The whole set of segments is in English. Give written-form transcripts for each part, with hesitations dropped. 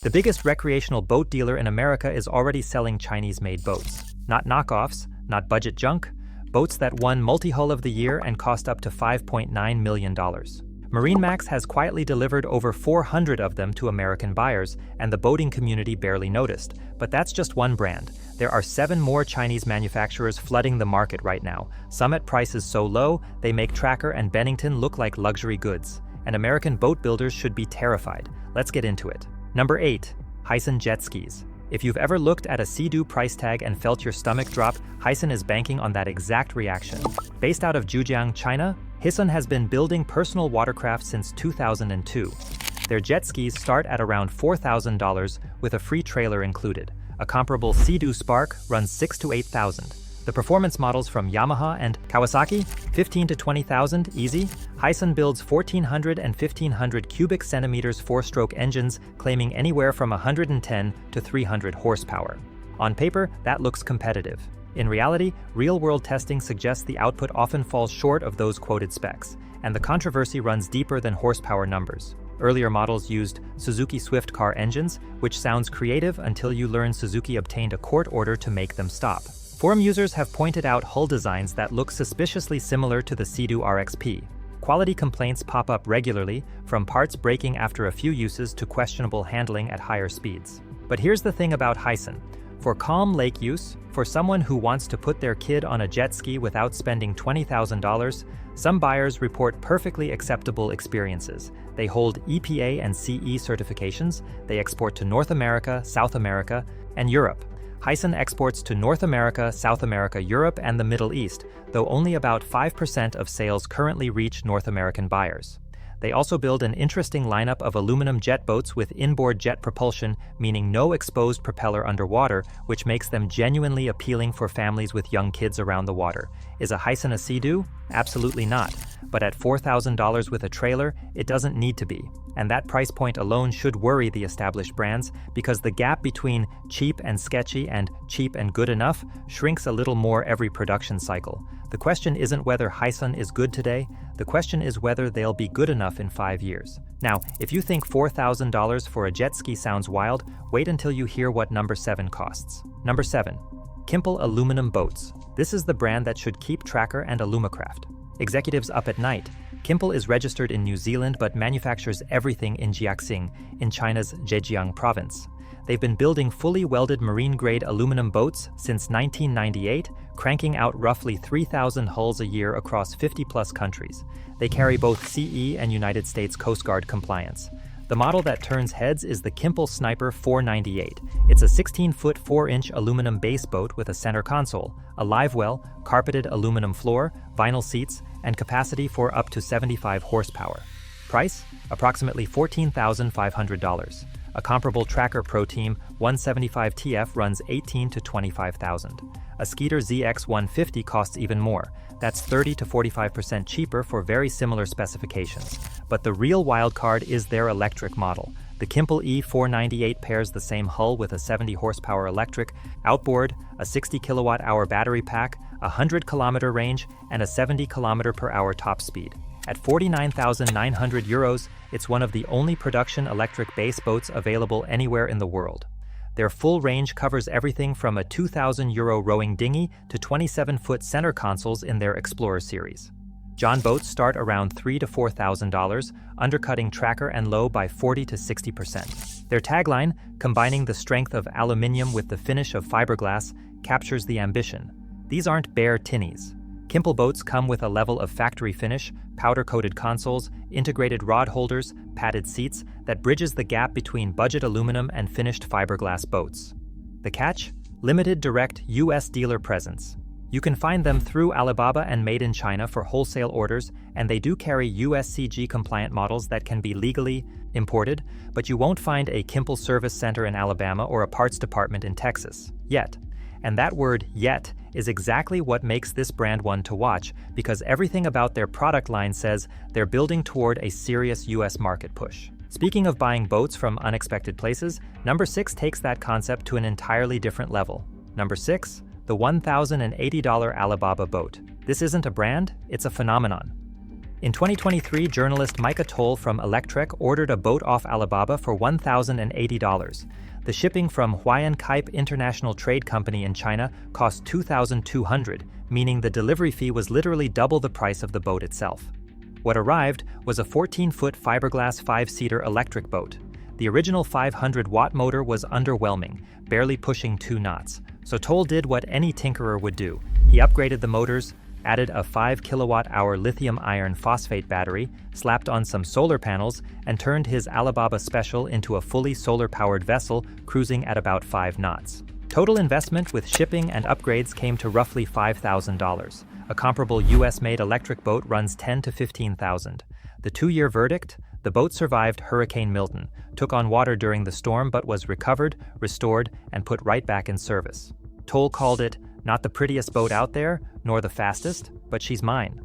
The biggest recreational boat dealer in America is already selling Chinese-made boats. Not knockoffs, not budget junk, boats that won multi-hull of the year and cost up to $5.9 million. MarineMax has quietly delivered over 400 of them to American buyers, and the boating community barely noticed. But that's just one brand. There are 7 more Chinese manufacturers flooding the market right now, some at prices so low they make Tracker and Bennington look like luxury goods. And American boat builders should be terrified. Let's get into it. Number 8. Hissen Jet Skis. If you've ever looked at a Sea-Doo price tag and felt your stomach drop, Hissen is banking on that exact reaction. Based out of Zhejiang, China, Hissen has been building personal watercraft since 2002. Their jet skis start at around $4,000 with a free trailer included. A comparable Sea-Doo Spark runs $6,000 to $8,000. The performance models from Yamaha and Kawasaki, $15,000 to $20,000 easy. Hissen builds 1,400 and 1,500 cubic centimeters 4-stroke engines, claiming anywhere from 110 to 300 horsepower. On paper, that looks competitive. In reality, real-world testing suggests the output often falls short of those quoted specs, and the controversy runs deeper than horsepower numbers. Earlier models used Suzuki Swift car engines, which sounds creative until you learn Suzuki obtained a court order to make them stop. Forum users have pointed out hull designs that look suspiciously similar to the Sea-Doo RXP. Quality complaints pop up regularly, from parts breaking after a few uses to questionable handling at higher speeds. But here's the thing about Hissen. For calm lake use, for someone who wants to put their kid on a jet ski without spending $20,000, some buyers report perfectly acceptable experiences. They hold EPA and CE certifications, they export to North America, South America, and Europe. Hissen exports to North America, South America, Europe, and the Middle East, though only about 5% of sales currently reach North American buyers. They also build an interesting lineup of aluminum jet boats with inboard jet propulsion, meaning no exposed propeller underwater, which makes them genuinely appealing for families with young kids around the water. Is a Hissen a Sea-Doo? Absolutely not. But at $4,000 with a trailer, it doesn't need to be. And that price point alone should worry the established brands, because the gap between cheap and sketchy and cheap and good enough shrinks a little more every production cycle. The question isn't whether Hissen is good today, the question is whether they'll be good enough in 5 years. Now, if you think $4,000 for a jet ski sounds wild, wait until you hear what number 7 costs. Number 7. Kimple Aluminum Boats. This is the brand that should keep Tracker and Alumacraft executives up at night. Kimple is registered in New Zealand but manufactures everything in Jiaxing, in China's Zhejiang province. They've been building fully welded marine-grade aluminum boats since 1998, cranking out roughly 3,000 hulls a year across 50-plus countries. They carry both CE and United States Coast Guard compliance. The model that turns heads is the Kimple Sniper 498. It's a 16-foot 4-inch aluminum base boat with a center console, a live well, carpeted aluminum floor, vinyl seats, and capacity for up to 75 horsepower. Price? Approximately $14,500. A comparable Tracker Pro Team 175 TF runs $18,000 to $25,000. A Skeeter ZX150 costs even more. That's 30 to 45% cheaper for very similar specifications. But the real wildcard is their electric model. The Kimple E498 pairs the same hull with a 70 horsepower electric, outboard, a 60 kilowatt-hour battery pack, a 100-kilometer range, and a 70 km/h top speed. At €49,900, it's one of the only production electric base boats available anywhere in the world. Their full range covers everything from a €2,000 rowing dinghy to 27-foot center consoles in their Explorer series. John boats start around $3,000 to $4,000, undercutting Tracker and Low by 40 to 60%. Their tagline, combining the strength of aluminium with the finish of fiberglass, captures the ambition. These aren't bare tinnies. Kimple boats come with a level of factory finish, powder-coated consoles, integrated rod holders, padded seats that bridges the gap between budget aluminum and finished fiberglass boats. The catch? Limited direct U.S. dealer presence. You can find them through Alibaba and Made in China for wholesale orders, and they do carry USCG-compliant models that can be legally imported, but you won't find a Kimple service center in Alabama or a parts department in Texas, yet. And that word, yet, is exactly what makes this brand one to watch, because everything about their product line says they're building toward a serious US market push. Speaking of buying boats from unexpected places, number 6 takes that concept to an entirely different level. Number 6, the $1,080 Alibaba boat. This isn't a brand, it's a phenomenon. In 2023, journalist Micah Toll from Electrek ordered a boat off Alibaba for $1,080. The shipping from Huayan Kaip International Trade Company in China cost $2,200, meaning the delivery fee was literally double the price of the boat itself. What arrived was a 14-foot fiberglass 5-seater electric boat. The original 500-watt motor was underwhelming, barely pushing 2 knots. So Toll did what any tinkerer would do. He upgraded the motors, added a 5 kilowatt-hour lithium iron phosphate battery, slapped on some solar panels, and turned his Alibaba Special into a fully solar-powered vessel cruising at about 5 knots. Total investment with shipping and upgrades came to roughly $5,000. A comparable US-made electric boat runs $10,000 to $15,000. The 2-year verdict? The boat survived Hurricane Milton, took on water during the storm but was recovered, restored, and put right back in service. Toll called it, "Not the prettiest boat out there, nor the fastest, but she's mine."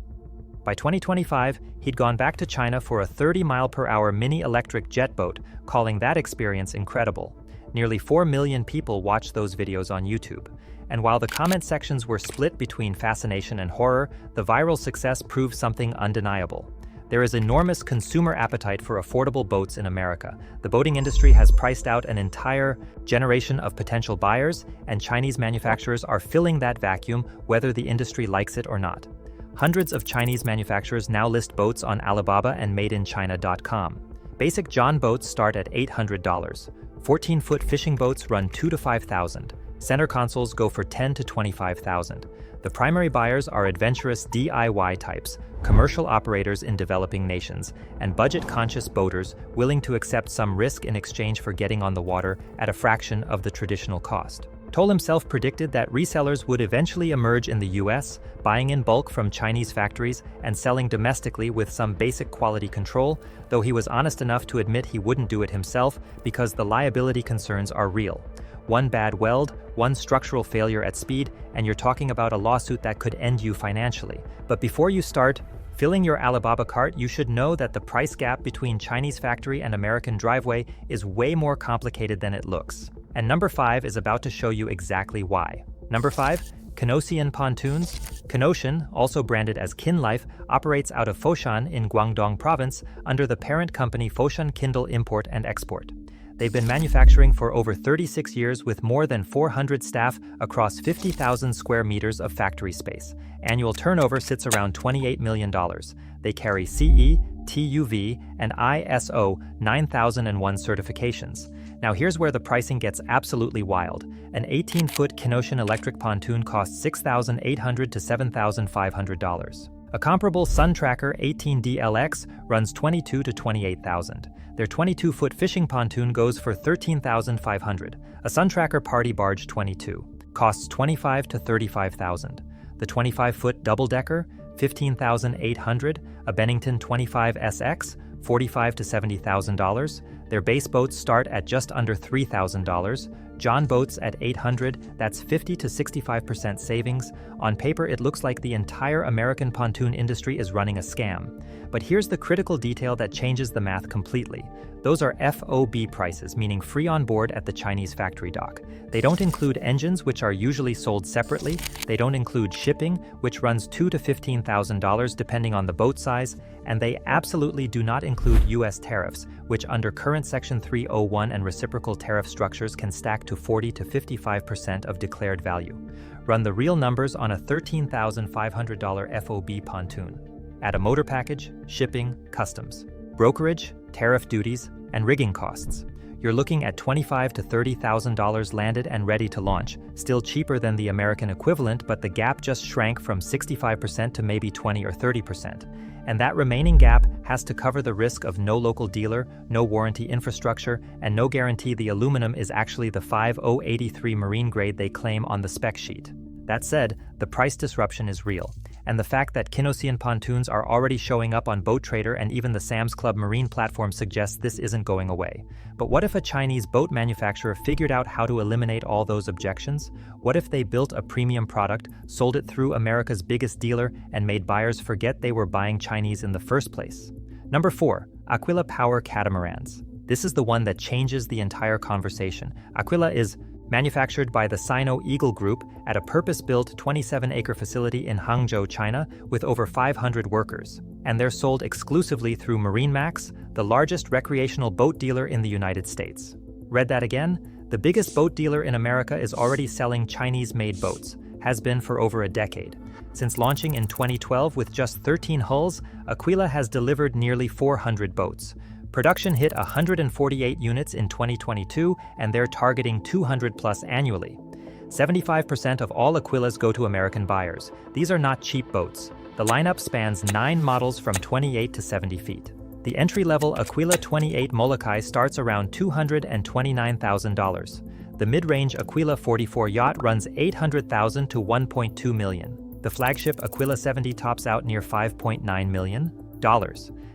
By 2025, he'd gone back to China for a 30-mile-per-hour mini-electric jet boat, calling that experience incredible. Nearly 4 million people watched those videos on YouTube. And while the comment sections were split between fascination and horror, the viral success proved something undeniable. There is enormous consumer appetite for affordable boats in America. The boating industry has priced out an entire generation of potential buyers, and Chinese manufacturers are filling that vacuum whether the industry likes it or not. Hundreds of Chinese manufacturers now list boats on Alibaba and madeinchina.com. Basic John boats start at $800. 14-foot fishing boats run $2,000 to $5,000. Center consoles go for $10,000 to $25,000. The primary buyers are adventurous DIY types, commercial operators in developing nations, and budget-conscious boaters willing to accept some risk in exchange for getting on the water at a fraction of the traditional cost. Toll himself predicted that resellers would eventually emerge in the US, buying in bulk from Chinese factories and selling domestically with some basic quality control, though he was honest enough to admit he wouldn't do it himself because the liability concerns are real. One bad weld, one structural failure at speed, and you're talking about a lawsuit that could end you financially. But before you start filling your Alibaba cart, you should know that the price gap between Chinese factory and American driveway is way more complicated than it looks. And number 5 is about to show you exactly why. Number 5, Kenosian pontoons. Kenosian, also branded as Kinlife, operates out of Foshan in Guangdong Province under the parent company Foshan Kindle Import and Export. They've been manufacturing for over 36 years with more than 400 staff across 50,000 square meters of factory space. Annual turnover sits around $28 million. They carry CE, TUV, and ISO 9001 certifications. Now here's where the pricing gets absolutely wild. An 18-foot Kenosian electric pontoon costs $6,800 to $7,500. A comparable Sun Tracker 18DLX runs $22,000 to $28,000. Their 22-foot fishing pontoon goes for $13,500. A Sun Tracker Party Barge 22 costs $25,000 to $35,000. The 25-foot double-decker, $15,800. A Bennington 25SX, $45,000 to $70,000. Their base boats start at just under $3,000. John boats at $800, that's 50 to 65% savings. On paper, it looks like the entire American pontoon industry is running a scam. But here's the critical detail that changes the math completely. Those are FOB prices, meaning free on board at the Chinese factory dock. They don't include engines, which are usually sold separately. They don't include shipping, which runs $2,000 to $15,000 depending on the boat size. And they absolutely do not include US tariffs, which under current Section 301 and reciprocal tariff structures can stack to 40 to 55% of declared value. Run the real numbers on a $13,500 FOB pontoon. Add a motor package, shipping, customs, brokerage, tariff duties, and rigging costs. You're looking at $25,000 to $30,000 landed and ready to launch, still cheaper than the American equivalent, but the gap just shrank from 65% to maybe 20 or 30%. And that remaining gap has to cover the risk of no local dealer, no warranty infrastructure, and no guarantee the aluminum is actually the 5083 marine grade they claim on the spec sheet. That said, the price disruption is real, and the fact that Kenosian pontoons are already showing up on Boat Trader and even the Sam's Club marine platform suggests this isn't going away. But what if a Chinese boat manufacturer figured out how to eliminate all those objections? What if they built a premium product, sold it through America's biggest dealer, and made buyers forget they were buying Chinese in the first place? Number 4, Aquila Power Catamarans. This is the one that changes the entire conversation. Aquila is manufactured by the Sino-Eagle Group at a purpose-built 27-acre facility in Hangzhou, China, with over 500 workers. and they're sold exclusively through MarineMax, the largest recreational boat dealer in the United States. Read that again? The biggest boat dealer in America is already selling Chinese-made boats, has been for over a decade. Since launching in 2012 with just 13 hulls, Aquila has delivered nearly 400 boats. Production hit 148 units in 2022, and they're targeting 200 plus annually. 75% of all Aquilas go to American buyers. These are not cheap boats. The lineup spans 9 models from 28 to 70 feet. The entry-level Aquila 28 Molokai starts around $229,000. The mid-range Aquila 44 yacht runs $800,000 to $1.2 million. The flagship Aquila 70 tops out near $5.9 million.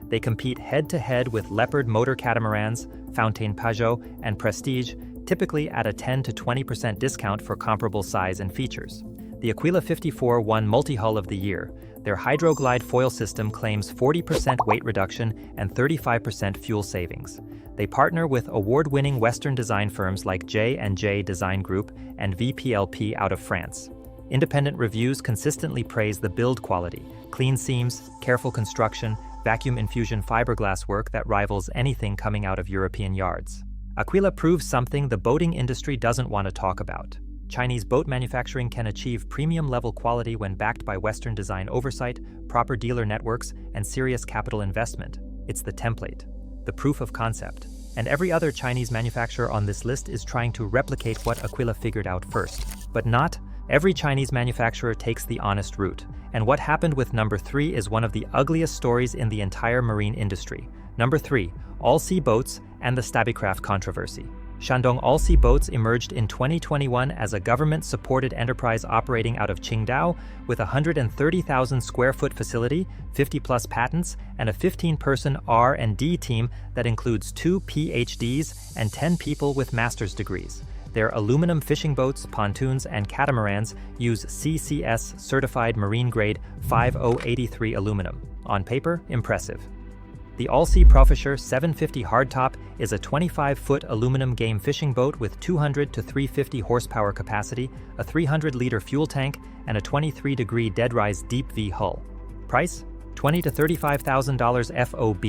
They compete head-to-head with Leopard motor catamarans, Fountaine Pajot, and Prestige, typically at a 10 to 20% discount for comparable size and features. The Aquila 54 won Multi-Hull of the Year. Their Hydroglide foil system claims 40% weight reduction and 35% fuel savings. They partner with award-winning Western design firms like J&J Design Group and VPLP out of France. Independent reviews consistently praise the build quality, clean seams, careful construction, vacuum infusion fiberglass work that rivals anything coming out of European yards. Aquila proves something the boating industry doesn't want to talk about. Chinese boat manufacturing can achieve premium-level quality when backed by Western design oversight, proper dealer networks, and serious capital investment. It's the template, the proof of concept. And every other Chinese manufacturer on this list is trying to replicate what Aquila figured out first. But not every Chinese manufacturer takes the honest route. And what happened with number 3 is one of the ugliest stories in the entire marine industry. Number 3, all-sea boats and the Stabicraft controversy. Shandong All-Sea Boats emerged in 2021 as a government-supported enterprise operating out of Qingdao with a 130,000 square foot facility, 50-plus patents, and a 15-person R&D team that includes 2 PhDs and 10 people with master's degrees. Their aluminum fishing boats, pontoons, and catamarans use CCS-certified marine-grade 5083 aluminum. On paper, impressive. The All-Sea Profisher 750 hardtop is a 25-foot aluminum game fishing boat with 200 to 350 horsepower capacity, a 300-liter fuel tank, and a 23-degree dead-rise deep V hull. Price? $20,000 to $35,000 FOB.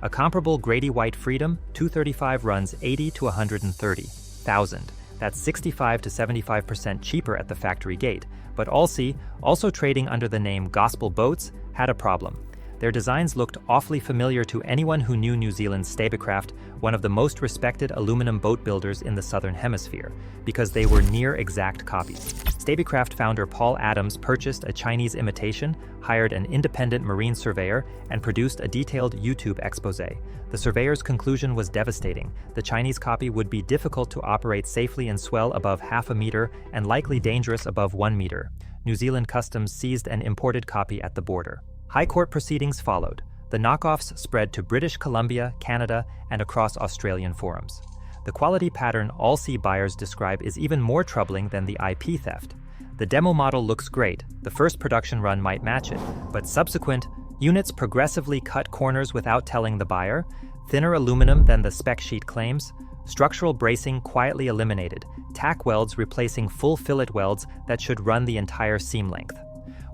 A comparable Grady White Freedom 235 runs $80,000 to $130,000. That's 65 to 75% cheaper at the factory gate, but All-Sea, also trading under the name Gospel Boats, had a problem. Their designs looked awfully familiar to anyone who knew New Zealand's Stabicraft, one of the most respected aluminum boat builders in the Southern Hemisphere, because they were near-exact copies. Stabicraft founder Paul Adams purchased a Chinese imitation, hired an independent marine surveyor, and produced a detailed YouTube exposé. The surveyor's conclusion was devastating. The Chinese copy would be difficult to operate safely in swell above half a meter and likely dangerous above 1 meter. New Zealand Customs seized an imported copy at the border. High court proceedings followed. The knockoffs spread to British Columbia, Canada, and across Australian forums. The quality pattern All-Sea buyers describe is even more troubling than the IP theft. The demo model looks great, the first production run might match it, but subsequent units progressively cut corners without telling the buyer, thinner aluminum than the spec sheet claims, structural bracing quietly eliminated, tack welds replacing full fillet welds that should run the entire seam length.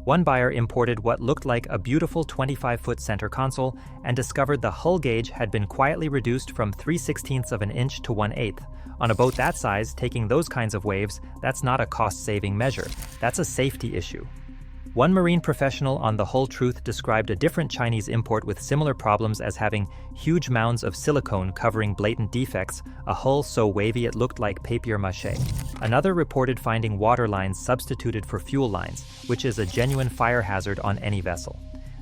One buyer imported what looked like a beautiful 25-foot center console and discovered the hull gauge had been quietly reduced from 3/16 of an inch to 1/8. On a boat that size, taking those kinds of waves, that's not a cost-saving measure. That's a safety issue. One marine professional on The Hull Truth described a different Chinese import with similar problems as having huge mounds of silicone covering blatant defects, a hull so wavy it looked like papier-mâché. Another reported finding water lines substituted for fuel lines, which is a genuine fire hazard on any vessel.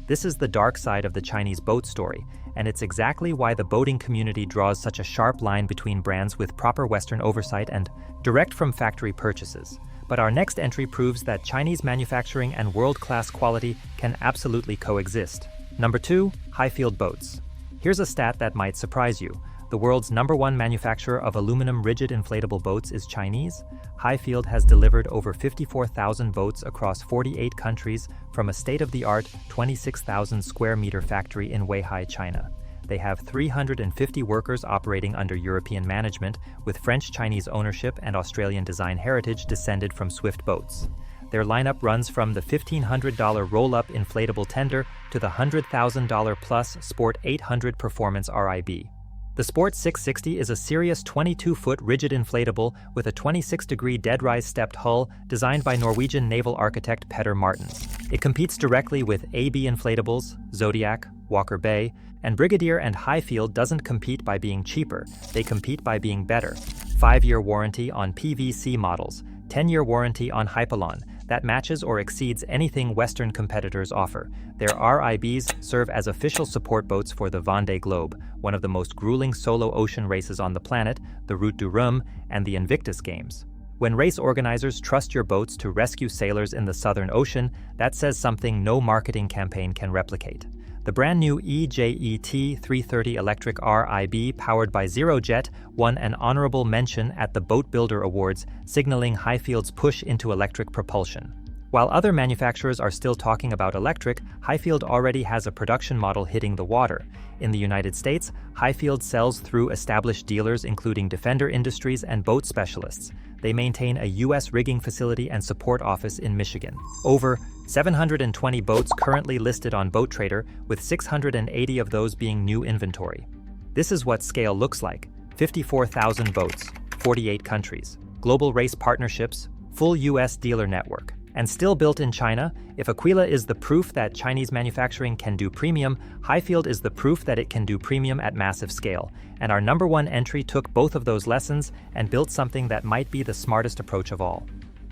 This is the dark side of the Chinese boat story, and it's exactly why the boating community draws such a sharp line between brands with proper Western oversight and direct-from-factory purchases. But our next entry proves that Chinese manufacturing and world-class quality can absolutely coexist. Number 2, Highfield Boats. Here's a stat that might surprise you. The world's #1 manufacturer of aluminum rigid inflatable boats is Chinese. Highfield has delivered over 54,000 boats across 48 countries from a state-of-the-art 26,000 square meter factory in Weihai, China. They have 350 workers operating under European management, with French-Chinese ownership and Australian design heritage descended from Swift Boats. Their lineup runs from the $1,500 roll-up inflatable tender to the $100,000 plus Sport 800 Performance RIB. The Sport 660 is a serious 22-foot rigid inflatable with a 26-degree dead-rise stepped hull designed by Norwegian naval architect Petter Martens. It competes directly with AB inflatables, Zodiac, Walker Bay, and Brigadier and Highfield doesn't compete by being cheaper, they compete by being better. 5-year warranty on PVC models, 10-year warranty on Hypalon, that matches or exceeds anything Western competitors offer. Their RIBs serve as official support boats for the Vendée Globe, one of the most grueling solo ocean races on the planet, the Route du Rhum, and the Invictus Games. When race organizers trust your boats to rescue sailors in the Southern Ocean, that says something no marketing campaign can replicate. The brand new EJET 330 electric RIB powered by ZeroJet won an honorable mention at the Boat Builder Awards, signaling Highfield's push into electric propulsion. While other manufacturers are still talking about electric, Highfield already has a production model hitting the water. In the United States, Highfield sells through established dealers including Defender Industries and Boat Specialists. They maintain a U.S. rigging facility and support office in Michigan. Over 720 boats currently listed on Boat Trader, with 680 of those being new inventory. This is what scale looks like: 54,000 boats, 48 countries, global race partnerships, full U.S. dealer network. And still built in China, if Aquila is the proof that Chinese manufacturing can do premium, Highfield is the proof that it can do premium at massive scale. And our #1 entry took both of those lessons and built something that might be the smartest approach of all.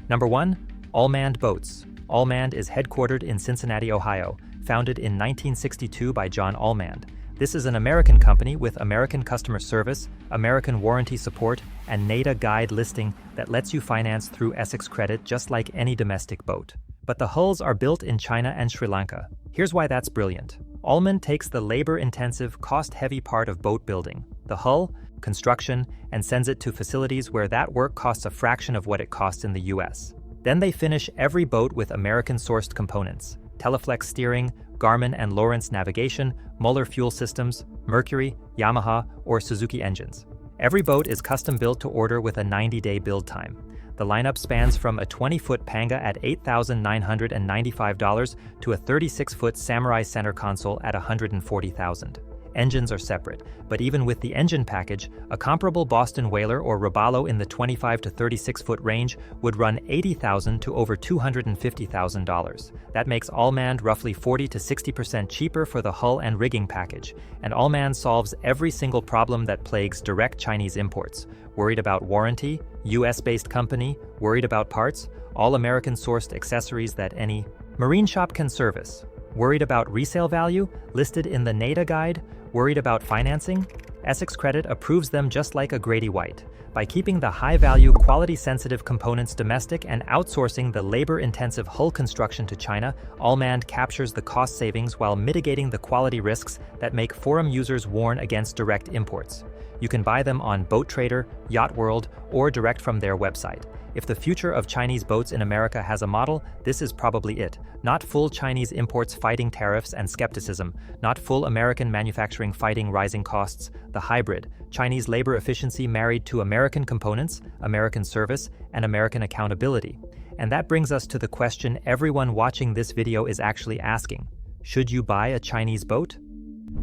Number 1, Allmand Boats. Allmand is headquartered in Cincinnati, Ohio, founded in 1962 by John Allmand. This is an American company with American customer service, American warranty support, and NADA guide listing that lets you finance through Essex Credit just like any domestic boat. But the hulls are built in China and Sri Lanka. Here's why that's brilliant. Allmand takes the labor-intensive, cost-heavy part of boat building, the hull, construction, and sends it to facilities where that work costs a fraction of what it costs in the US. Then they finish every boat with American-sourced components: Teleflex steering, Garmin and Lawrence navigation, Mueller fuel systems, Mercury, Yamaha, or Suzuki engines. Every boat is custom built to order with a 90-day build time. The lineup spans from a 20-foot Panga at $8,995 to a 36-foot Samurai center console at $140,000. Engines are separate, but even with the engine package, a comparable Boston Whaler or Robalo in the 25 to 36-foot range would run $80,000 to over $250,000. That makes Allmand roughly 40 to 60% cheaper for the hull and rigging package, and Allmand solves every single problem that plagues direct Chinese imports. Worried about warranty? US-based company? Worried about parts? All American-sourced accessories that any marine shop can service. Worried about resale value? Listed in the NADA guide? Worried about financing? Essex Credit approves them just like a Grady White. By keeping the high-value, quality-sensitive components domestic and outsourcing the labor-intensive hull construction to China, Allmand captures the cost savings while mitigating the quality risks that make forum users warn against direct imports. You can buy them on Boat Trader, Yacht World, or direct from their website. If the future of Chinese boats in America has a model, this is probably it. Not full Chinese imports fighting tariffs and skepticism, not full American manufacturing fighting rising costs, the hybrid, Chinese labor efficiency married to American components, American service, and American accountability. And that brings us to the question everyone watching this video is actually asking: should you buy a Chinese boat?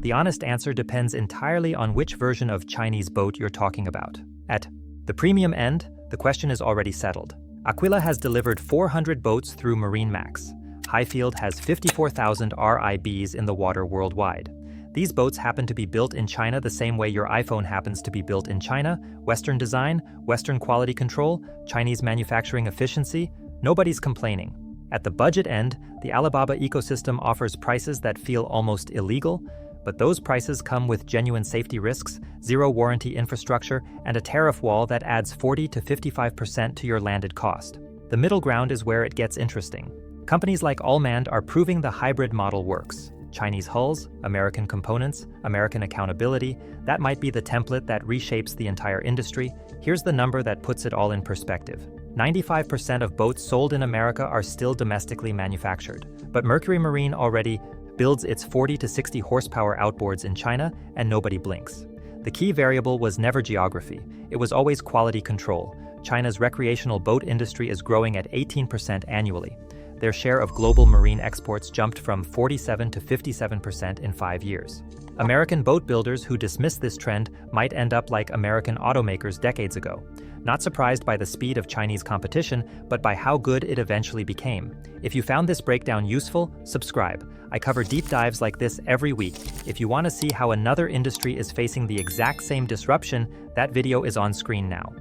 The honest answer depends entirely on which version of Chinese boat you're talking about. At the premium end, the question is already settled. Aquila has delivered 400 boats through MarineMax. Highfield has 54,000 RIBs in the water worldwide. These boats happen to be built in China the same way your iPhone happens to be built in China. Western design, Western quality control, Chinese manufacturing efficiency. Nobody's complaining. At the budget end, the Alibaba ecosystem offers prices that feel almost illegal, but those prices come with genuine safety risks, zero warranty infrastructure, and a tariff wall that adds 40 to 55% to your landed cost. The middle ground is where it gets interesting. Companies like Allmand are proving the hybrid model works. Chinese hulls, American components, American accountability, that might be the template that reshapes the entire industry. Here's the number that puts it all in perspective. 95% of boats sold in America are still domestically manufactured, but Mercury Marine already builds its 40 to 60 horsepower outboards in China, and nobody blinks. The key variable was never geography. It was always quality control. China's recreational boat industry is growing at 18% annually. Their share of global marine exports jumped from 47 to 57% in 5 years. American boat builders who dismiss this trend might end up like American automakers decades ago, not surprised by the speed of Chinese competition, but by how good it eventually became. If you found this breakdown useful, subscribe. I cover deep dives like this every week. If you want to see how another industry is facing the exact same disruption, that video is on screen now.